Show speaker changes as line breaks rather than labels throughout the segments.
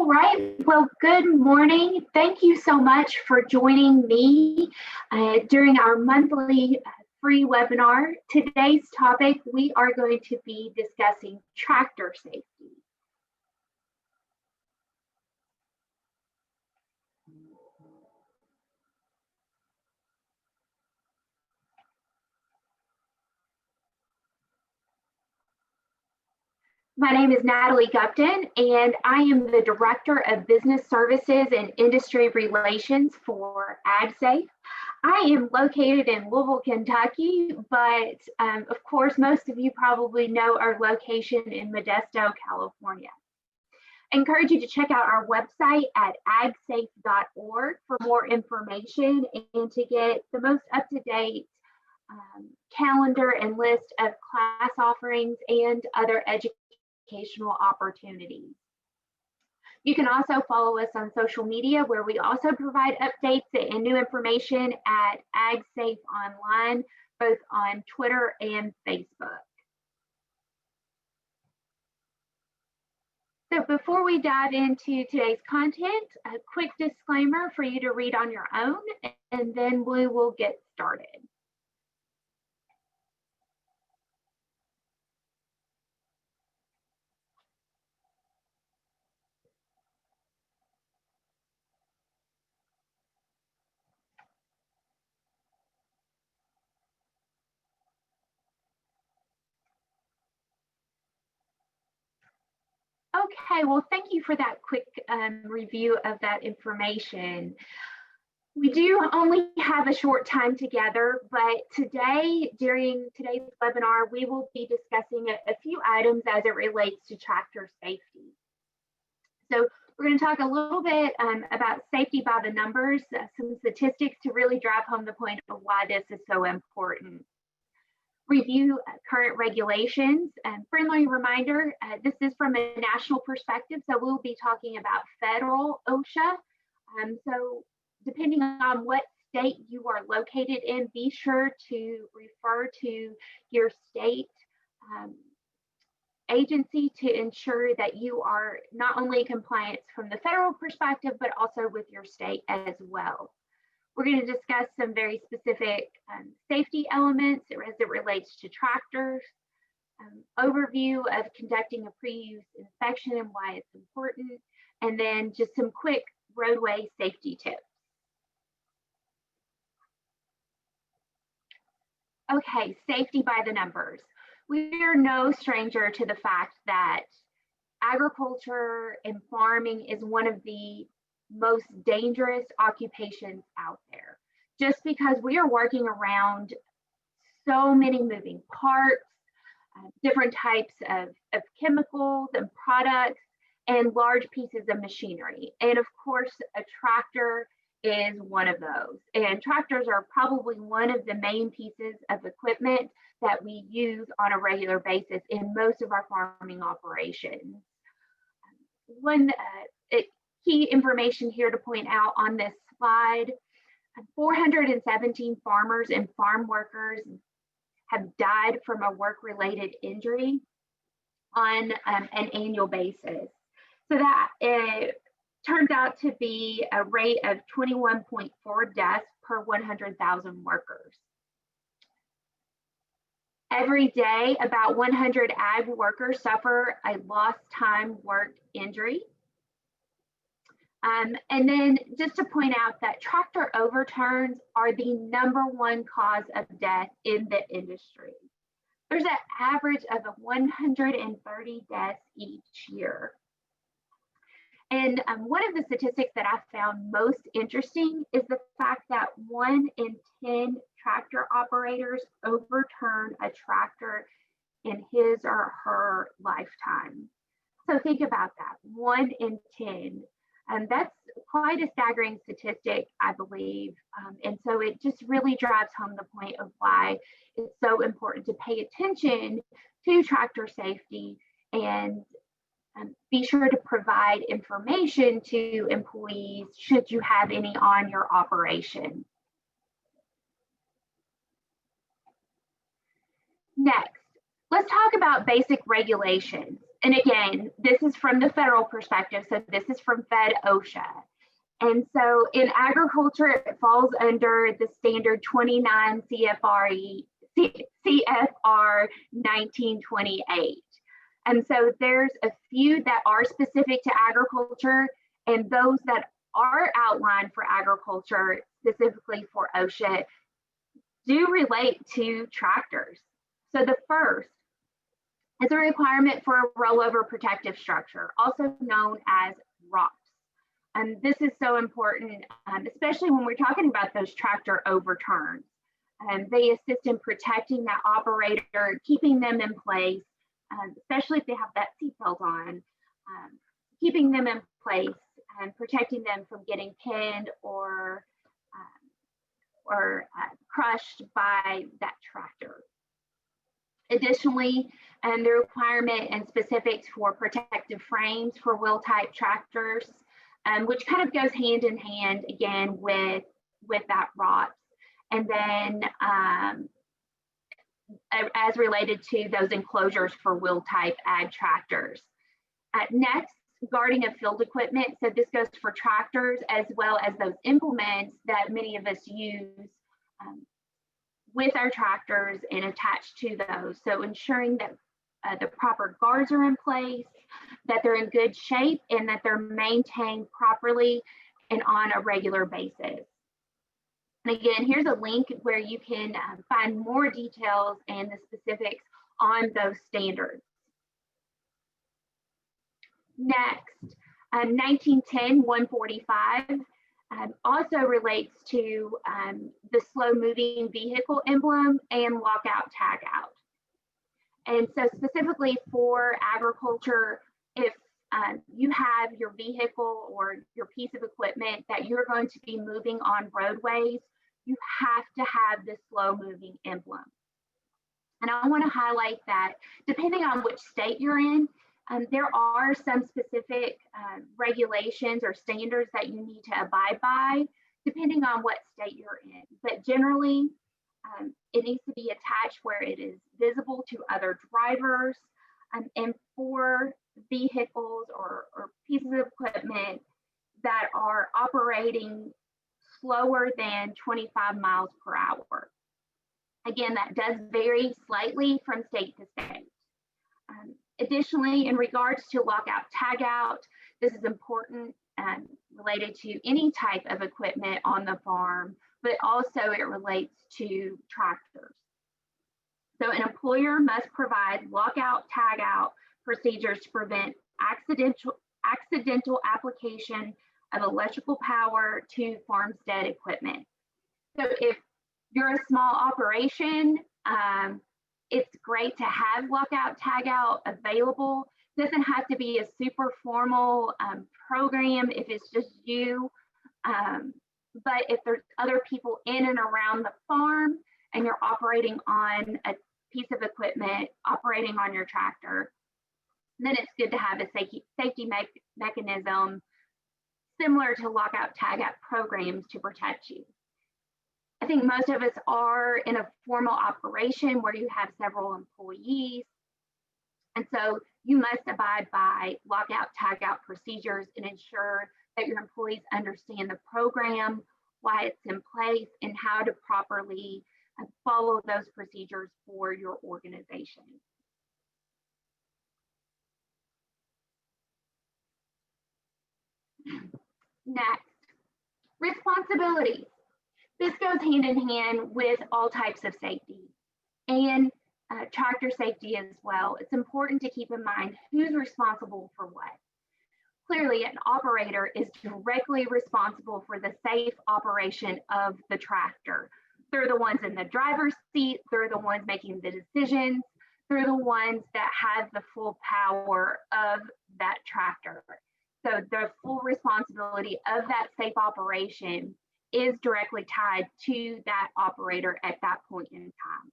All right, well, good morning. Thank you so much for joining me during our monthly free webinar. Today's topic, we are going to be discussing tractor safety. My name is Natalie Gupton, and I am the Director of Business Services and Industry Relations for AgSafe. I am located in Louisville, Kentucky, but of course, most of you probably know our location in Modesto, California. I encourage you to check out our website at agsafe.org for more information and to get the most up-to-date calendar and list of class offerings and other educational opportunities. You can also follow us on social media, where we also provide updates and new information at AgSafe Online, both on Twitter and Facebook. So before we dive into today's content, a quick disclaimer for you to read on your own, and then we will get started. Okay, well, thank you for that quick review of that information. We do only have a short time together, but today, during today's webinar, we will be discussing a few items as it relates to tractor safety. So we're going to talk a little bit about safety by the numbers, some statistics to really drive home the point of why this is so important. Review current regulations, and friendly reminder, this is from a national perspective, so we'll be talking about federal OSHA. So depending on what state you are located in, be sure to refer to your state agency to ensure that you are not only in compliance from the federal perspective, but also with your state as well. We're going to discuss some very specific safety elements as it relates to tractors, overview of conducting a pre-use inspection and why it's important, and then just some quick roadway safety tips. Okay, safety by the numbers. We are no stranger to the fact that agriculture and farming is one of the most dangerous occupations out there, just because we are working around so many moving parts, different types of chemicals and products, and large pieces of machinery. And of course, a tractor is one of those. And tractors are probably one of the main pieces of equipment that we use on a regular basis in most of our farming operations. Key information here to point out on this slide, 417 farmers and farm workers have died from a work-related injury on an annual basis. So that turns out to be a rate of 21.4 deaths per 100,000 workers. Every day, about 100 ag workers suffer a lost time work injury. And then just to point out that tractor overturns are the #1 cause of death in the industry. There's an average of 130 deaths each year. And one of the statistics that I found most interesting is the fact that 1 in 10 tractor operators overturn a tractor in his or her lifetime. So think about that, 1 in 10. And that's quite a staggering statistic, I believe. And so it just really drives home the point of why it's so important to pay attention to tractor safety and be sure to provide information to employees should you have any on your operation. Next, let's talk about basic regulations. And again, this is from the federal perspective, so this is from Fed OSHA. And so in agriculture, it falls under the standard 29 CFR 1928. And so there's a few that are specific to agriculture, and those that are outlined for agriculture, specifically for OSHA, do relate to tractors. So the first is a requirement for a rollover protective structure, also known as ROPS. And this is so important, especially when we're talking about those tractor overturns. They assist in protecting that operator, keeping them in place, especially if they have that seatbelt on, keeping them in place and protecting them from getting pinned or crushed by that tractor. Additionally, the requirement and specifics for protective frames for wheel type tractors, which kind of goes hand in hand again with that ROPS. And then as related to those enclosures for wheel type ag tractors. Next, guarding of field equipment. So this goes for tractors as well as those implements that many of us use with our tractors and attached to those. So ensuring that the proper guards are in place, that they're in good shape, and that they're maintained properly and on a regular basis. And again, here's a link where you can find more details and the specifics on those standards. Next, 1910-145 also relates to the slow moving vehicle emblem and lockout tagout. And so specifically for agriculture, if you have your vehicle or your piece of equipment that you're going to be moving on roadways, you have to have this slow moving emblem. And I want to highlight that depending on which state you're in, there are some specific regulations or standards that you need to abide by depending on what state you're in. But generally, it needs to be attached where it is visible to other drivers, and for vehicles or pieces of equipment that are operating slower than 25 miles per hour. Again, that does vary slightly from state to state. Additionally, in regards to lockout tagout, this is important related to any type of equipment on the farm, but also it relates to tractors. So an employer must provide lockout tagout procedures to prevent accidental application of electrical power to farmstead equipment. So if you're a small operation, it's great to have lockout tagout available. It doesn't have to be a super formal program if it's just you. But if there's other people in and around the farm and you're operating on a piece of equipment, operating on your tractor, then it's good to have a safety mechanism similar to lockout tagout programs to protect you. I think most of us are in a formal operation where you have several employees. And so you must abide by lockout tagout procedures and ensure that your employees understand the program, why it's in place, and how to properly follow those procedures for your organization. Next, responsibilities. This goes hand in hand with all types of safety and tractor safety as well. It's important to keep in mind who's responsible for what. Clearly, an operator is directly responsible for the safe operation of the tractor. They're the ones in the driver's seat, they're the ones making the decisions, they're the ones that have the full power of that tractor. So the full responsibility of that safe operation is directly tied to that operator at that point in time.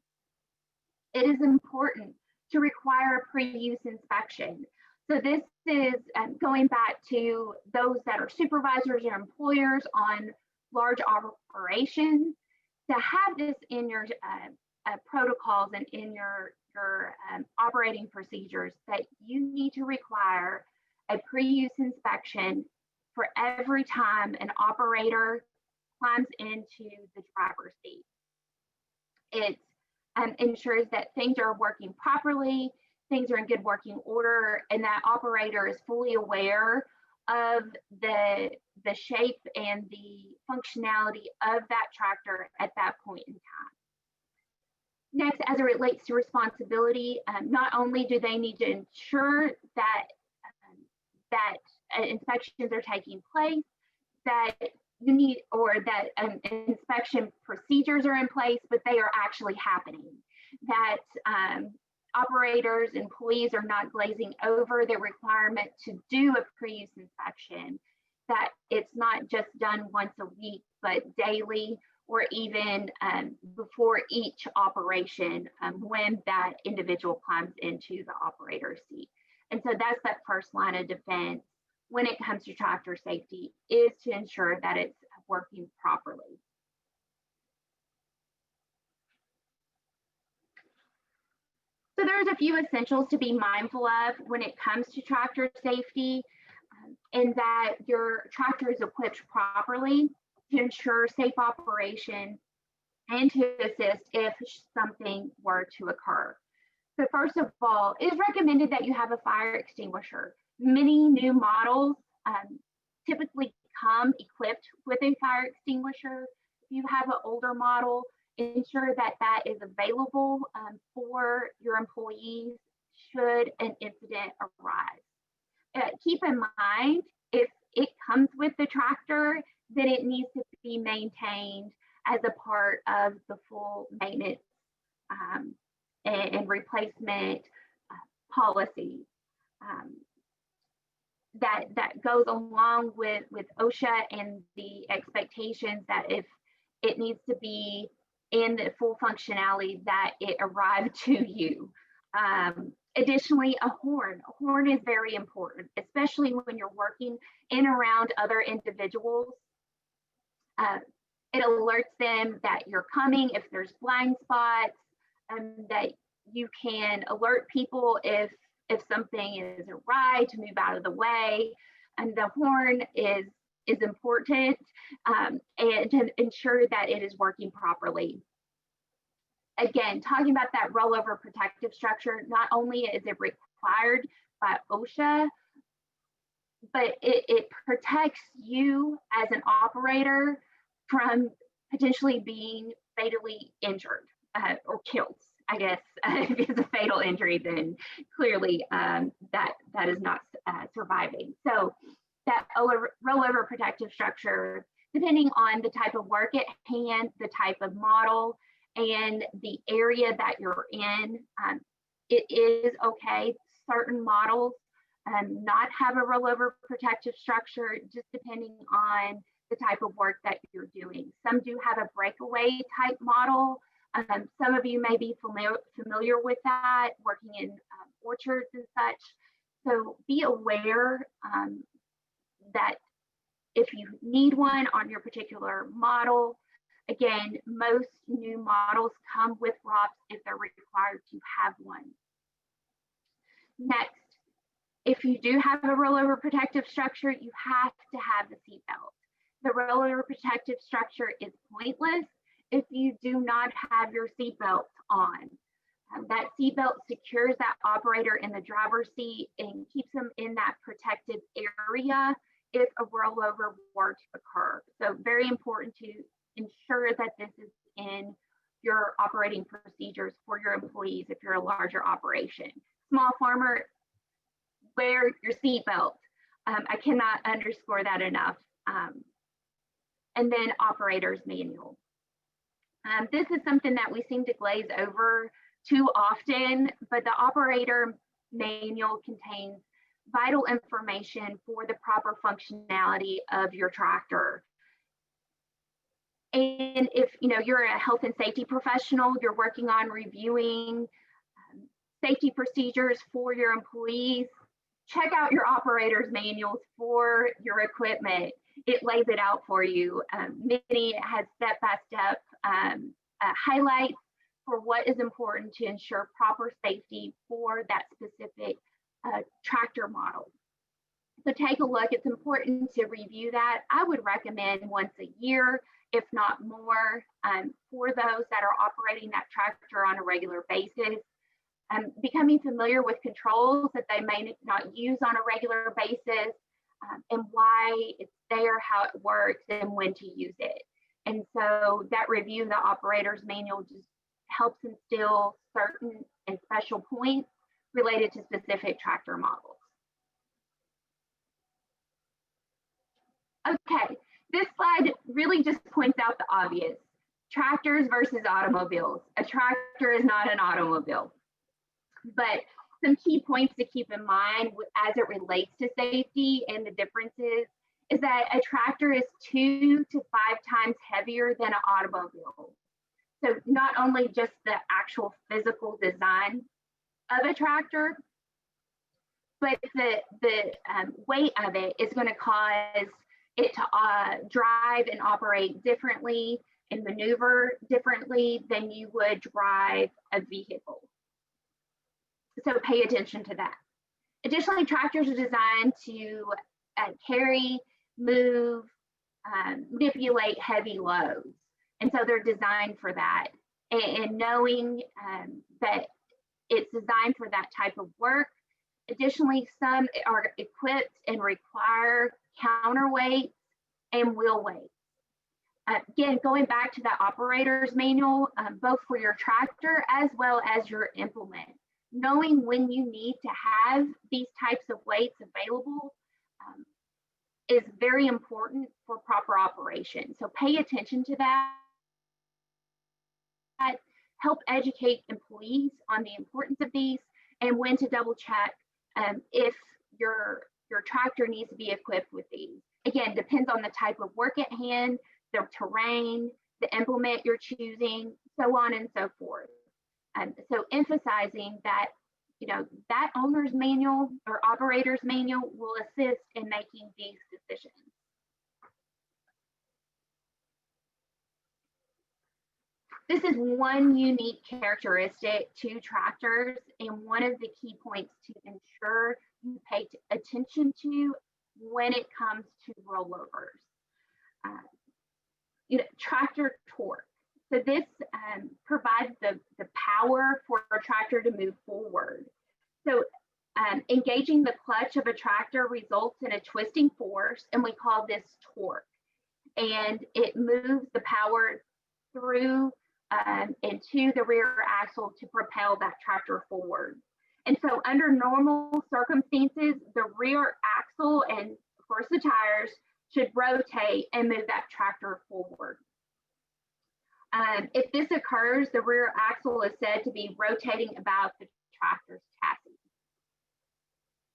It is important to require a pre-use inspection. So this is going back to those that are supervisors or employers on large operations, to have this in your protocols and in your operating procedures that you need to require a pre-use inspection for every time an operator climbs into the driver's seat. It ensures that things are working properly, things are in good working order, and that operator is fully aware of the shape and the functionality of that tractor at that point in time. Next, as it relates to responsibility, not only do they need to ensure that inspections are taking place, that you need, or that inspection procedures are in place, but they are actually happening. That operators, employees are not glazing over the requirement to do a pre-use inspection, that it's not just done once a week, but daily, or even before each operation when that individual climbs into the operator's seat. And so that's that first line of defense when it comes to tractor safety, is to ensure that it's working properly. So there's a few essentials to be mindful of when it comes to tractor safety, and that your tractor is equipped properly to ensure safe operation and to assist if something were to occur. So first of all, it is recommended that you have a fire extinguisher. Many new models typically come equipped with a fire extinguisher. If you have an older model, ensure that that is available for your employees should an incident arise. Keep in mind, if it comes with the tractor, then it needs to be maintained as a part of the full maintenance and replacement policy that goes along with OSHA and the expectations that if it needs to be in the full functionality, that it arrived to you. Additionally, a horn. A horn is very important, especially when you're working in around other individuals. It alerts them that you're coming if there's blind spots, that you can alert people if something is awry to move out of the way. And the horn is important and to ensure that it is working properly. Again, talking about that rollover protective structure, not only is it required by OSHA, but it protects you as an operator from potentially being fatally injured or killed. I guess if it's a fatal injury, then clearly that is not surviving. So that rollover protective structure, depending on the type of work at hand, the type of model, and the area that you're in, it is okay. Certain models not have a rollover protective structure, just depending on the type of work that you're doing. Some do have a breakaway type model. Some of you may be familiar with that, working in orchards and such. So be aware that if you need one on your particular model, again, most new models come with ROPS if they're required to have one. Next, if you do have a rollover protective structure, you have to have the seatbelt. The rollover protective structure is pointless if you do not have your seatbelt on. That seatbelt secures that operator in the driver's seat and keeps them in that protected area if a rollover were to occur. So very important to ensure that this is in your operating procedures for your employees if you're a larger operation. Small farmer, wear your seatbelt. I cannot underscore that enough. And then operator's manual. This is something that we seem to glaze over too often, but the operator manual contains vital information for the proper functionality of your tractor. And if you're a health and safety professional, you're working on reviewing safety procedures for your employees, check out your operator's manuals for your equipment. It lays it out for you. Many has step-by-step highlights for what is important to ensure proper safety for that specific tractor model. So take a look. It's important to review that. I would recommend once a year, if not more, for those that are operating that tractor on a regular basis. Becoming familiar with controls that they may not use on a regular basis, and why it's there, how it works, and when to use it. And so that review in the operator's manual just helps instill certain and special points related to specific tractor models. Okay, this slide really just points out the obvious. Tractors versus automobiles. A tractor is not an automobile. But some key points to keep in mind as it relates to safety and the differences is that a tractor is 2 to 5 times heavier than an automobile. So not only just the actual physical design of a tractor, but the weight of it is going to cause it to drive and operate differently and maneuver differently than you would drive a vehicle. So pay attention to that. Additionally, tractors are designed to carry, move, manipulate heavy loads. And so they're designed for that. And knowing that it's designed for that type of work. Additionally, some are equipped and require counterweights and wheel weights. Again, going back to the operator's manual, both for your tractor as well as your implement. Knowing when you need to have these types of weights available is very important for proper operation. So pay attention to that. Help educate employees on the importance of these and when to double check if your tractor needs to be equipped with these. Again, depends on the type of work at hand, the terrain, the implement you're choosing, so on and so forth. So emphasizing that, that owner's manual or operator's manual will assist in making these decisions. This is one unique characteristic to tractors and one of the key points to ensure you pay attention to when it comes to rollovers. Tractor torque. So this provides the power for a tractor to move forward. So engaging the clutch of a tractor results in a twisting force, and we call this torque. And it moves the power through into the rear axle to propel that tractor forward. And so under normal circumstances, the rear axle and of course the tires should rotate and move that tractor forward. If this occurs, the rear axle is said to be rotating about the tractor's chassis.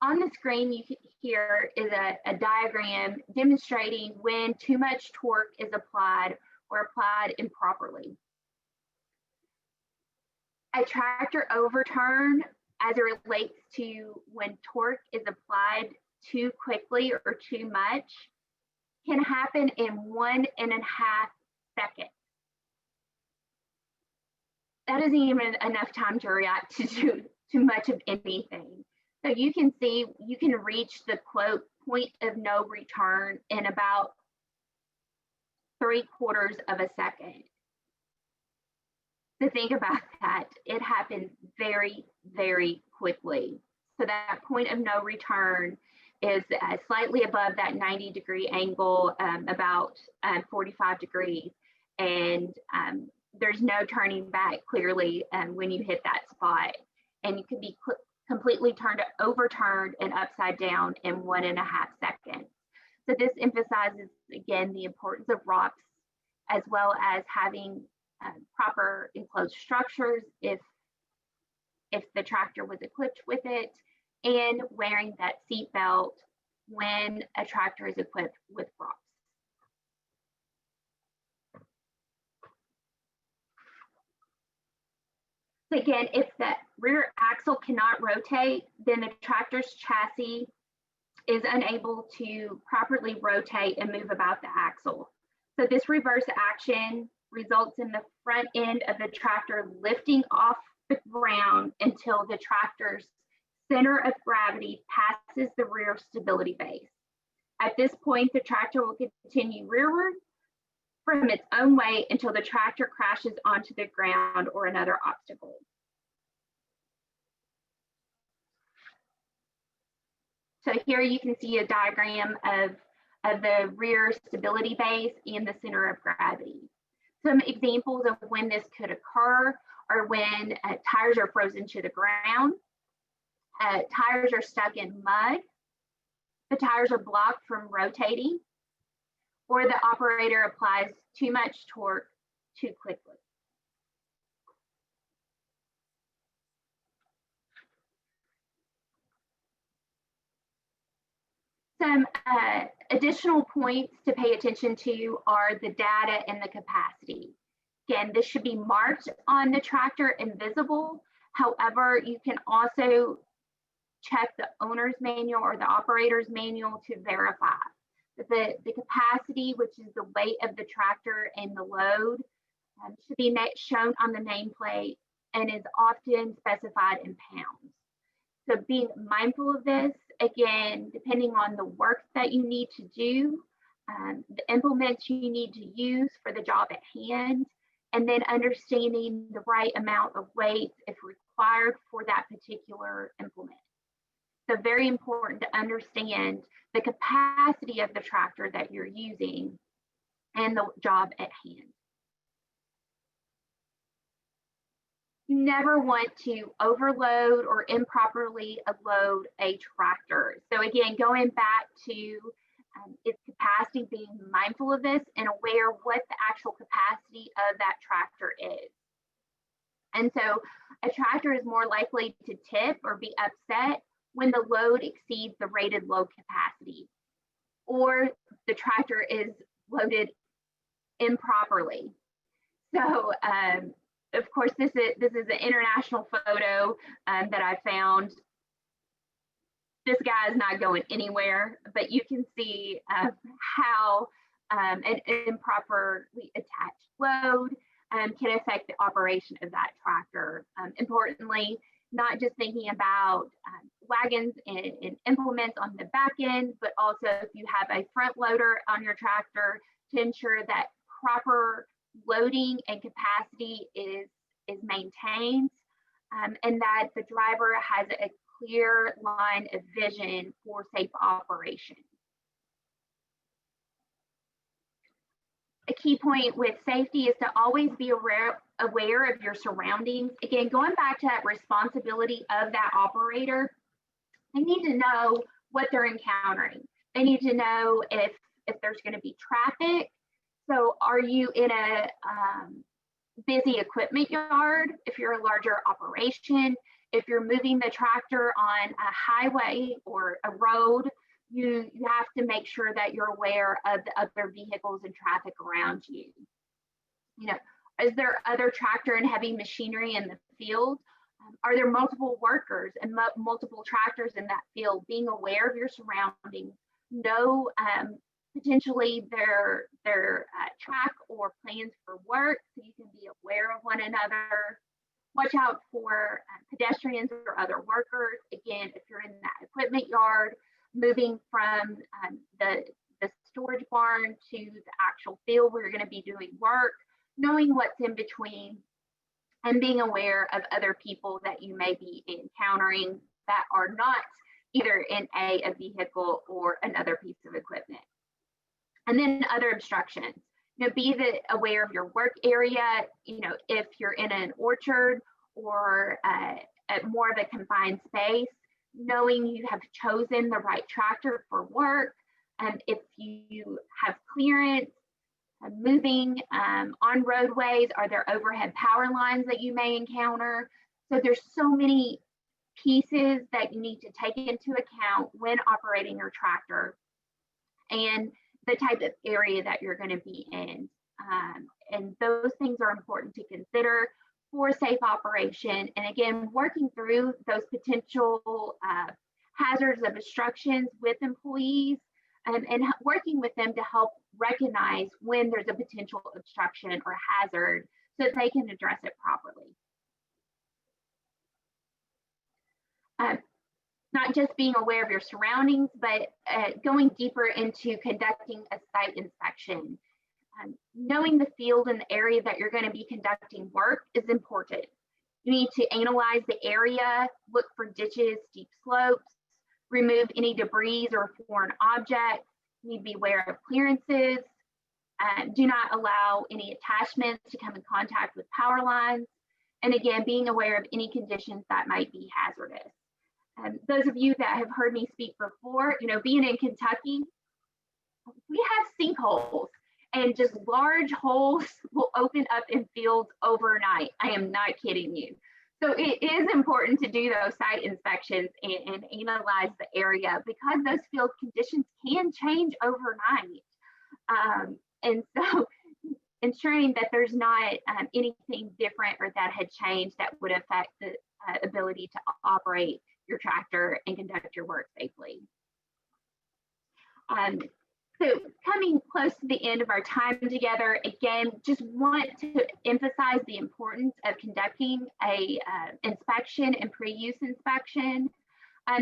On the screen, here is a diagram demonstrating when too much torque is applied or applied improperly. A tractor overturn, as it relates to when torque is applied too quickly or too much, can happen in 1.5 seconds. That isn't even enough time to react to too much of anything. So you can see, you can reach the quote point of no return in about 3/4 of a second. To think about that, it happens very, very quickly. So that point of no return is slightly above that 90-degree angle, about 45 degrees. And there's no turning back clearly when you hit that spot. And you can be completely overturned and upside down in 1.5 seconds. So this emphasizes, again, the importance of rocks, as well as having proper enclosed structures if the tractor was equipped with it, and wearing that seat belt when a tractor is equipped with props. So again, if the rear axle cannot rotate, then the tractor's chassis is unable to properly rotate and move about the axle. So this reverse action results in the front end of the tractor lifting off the ground until the tractor's center of gravity passes the rear stability base. At this point, the tractor will continue rearward from its own weight until the tractor crashes onto the ground or another obstacle. So here you can see a diagram of the rear stability base and the center of gravity. Some examples of when this could occur are when tires are frozen to the ground, tires are stuck in mud, the tires are blocked from rotating, or the operator applies too much torque too quickly. Some additional points to pay attention to are the data and the capacity. Again, this should be marked on the tractor and visible. However, you can also check the owner's manual or the operator's manual to verify that the capacity, which is the weight of the tractor and the load, should be shown on the nameplate and is often specified in pounds. So being mindful of this, again, depending on the work that you need to do, the implements you need to use for the job at hand, and then understanding the right amount of weights if required for that particular implement. So very important to understand the capacity of the tractor that you're using and the job at hand. You never want to overload or improperly load a tractor. So again, going back to its capacity, being mindful of this and aware what the actual capacity of that tractor is. And so a tractor is more likely to tip or be upset when the load exceeds the rated load capacity, or the tractor is loaded improperly. So of course, this is an international photo that I found. This guy is not going anywhere, but you can see how an improperly attached load can affect the operation of that tractor. Importantly, not just thinking about wagons and implements on the back end, but also if you have a front loader on your tractor, to ensure that proper loading and capacity is maintained, and that the driver has a clear line of vision for safe operation. A key point with safety is to always be aware of your surroundings. Again, going back to that responsibility of that operator, they need to know what they're encountering. They need to know if there's going to be traffic. So are you in a busy equipment yard? If you're a larger operation, if you're moving the tractor on a highway or a road, you have to make sure that you're aware of the other vehicles and traffic around you. You know, is there other tractor and heavy machinery in the field? Are there multiple workers and multiple tractors in that field? Being aware of your surroundings, know potentially their track or plans for work, so you can be aware of one another. Watch out for pedestrians or other workers. Again, if you're in that equipment yard, moving from the storage barn to the actual field where you're going to be doing work, knowing what's in between, and being aware of other people that you may be encountering that are not either in a vehicle or another piece of equipment. And then other obstructions. You know, be aware of your work area. You know, if you're in an orchard or at more of a confined space, knowing you have chosen the right tractor for work, and if you have clearance, moving on roadways, are there overhead power lines that you may encounter? So there's so many pieces that you need to take into account when operating your tractor, and the type of area that you're going to be in. And those things are important to consider for safe operation. And again, working through those potential hazards of obstructions with employees and working with them to help recognize when there's a potential obstruction or hazard so that they can address it properly. Not just being aware of your surroundings, but going deeper into conducting a site inspection. Knowing the field and the area that you're going to be conducting work is important. You need to analyze the area, look for ditches, steep slopes, remove any debris or foreign objects. You need to be aware of clearances. Do not allow any attachments to come in contact with power lines. And again, being aware of any conditions that might be hazardous. Those of you that have heard me speak before, being in Kentucky, we have sinkholes, and just large holes will open up in fields overnight. I am not kidding you. So it is important to do those site inspections and analyze the area, because those field conditions can change overnight. And so ensuring that there's not anything different or that had changed that would affect the ability to operate your tractor and conduct your work safely. So coming close to the end of our time together, again, just want to emphasize the importance of conducting a inspection and pre-use inspection.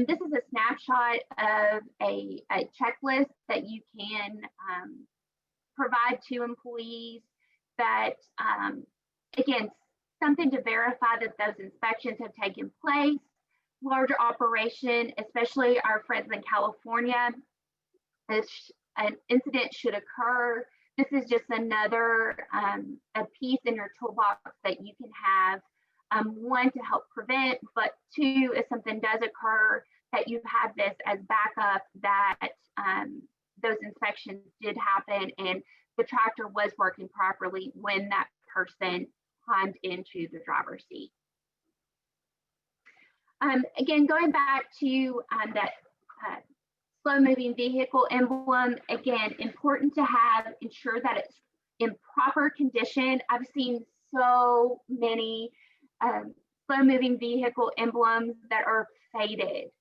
This is a snapshot of a checklist that you can provide to employees that, again, something to verify that those inspections have taken place. Larger operation, especially our friends in California, if an incident should occur, this is just another a piece in your toolbox that you can have, one, to help prevent, but two, if something does occur, that you have this as backup, that those inspections did happen and the tractor was working properly when that person climbed into the driver's seat. Again, going back to that slow moving vehicle emblem, again, important to ensure that it's in proper condition. I've seen so many slow moving vehicle emblems that are faded.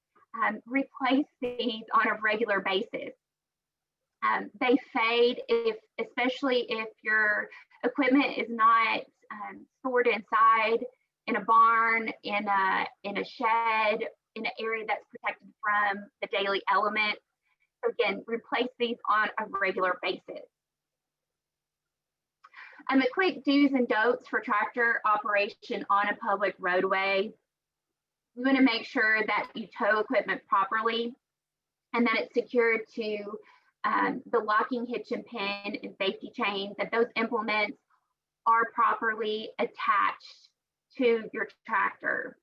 Replace these on a regular basis. They fade especially if your equipment is not stored inside, in a barn, in a shed, in an area that's protected from the daily elements. So again, replace these on a regular basis. A quick do's and don'ts for tractor operation on a public roadway. You want to make sure that you tow equipment properly and that it's secured to the locking hitch and pin and safety chains, that those implements are properly attached to your tractor.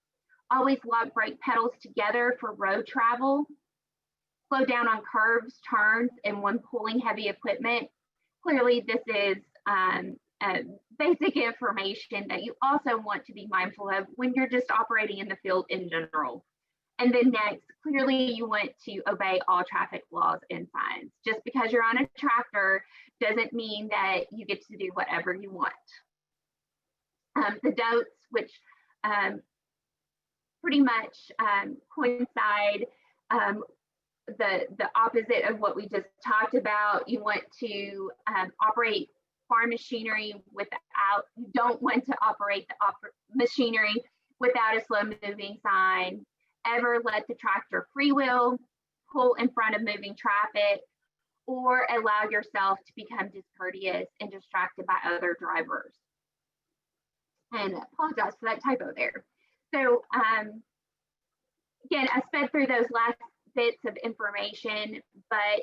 Always lock brake pedals together for road travel. Slow down on curves, turns, and when pulling heavy equipment. Clearly, this is basic information that you also want to be mindful of when you're just operating in the field in general. And then next, clearly you want to obey all traffic laws and signs. Just because you're on a tractor doesn't mean that you get to do whatever you want. The don'ts, which pretty much coincide the opposite of what we just talked about. You want to operate farm machinery you don't want to operate the machinery without a slow moving sign. Ever let the tractor freewheel, pull in front of moving traffic, or allow yourself to become discourteous and distracted by other drivers. And I apologize for that typo there. So again, I sped through those last bits of information, but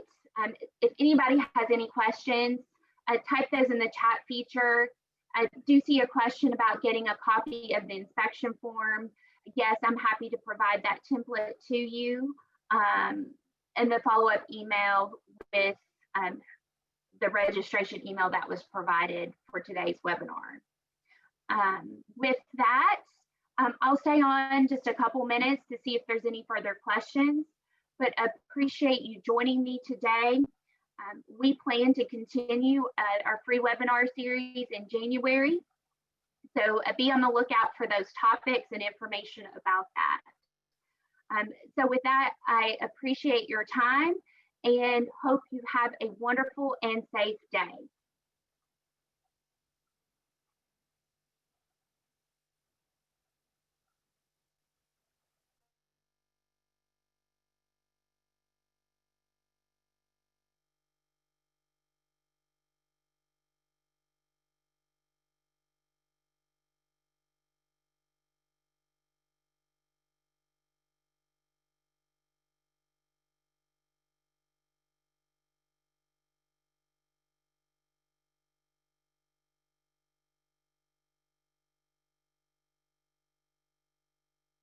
if anybody has any questions, type those in the chat feature. I do see a question about getting a copy of the inspection form. Yes, I'm happy to provide that template to you, and the follow-up email with the registration email that was provided for today's webinar. With that, I'll stay on just a couple minutes to see if there's any further questions, but appreciate you joining me today. We plan to continue our free webinar series in January. So be on the lookout for those topics and information about that. So with that, I appreciate your time and hope you have a wonderful and safe day.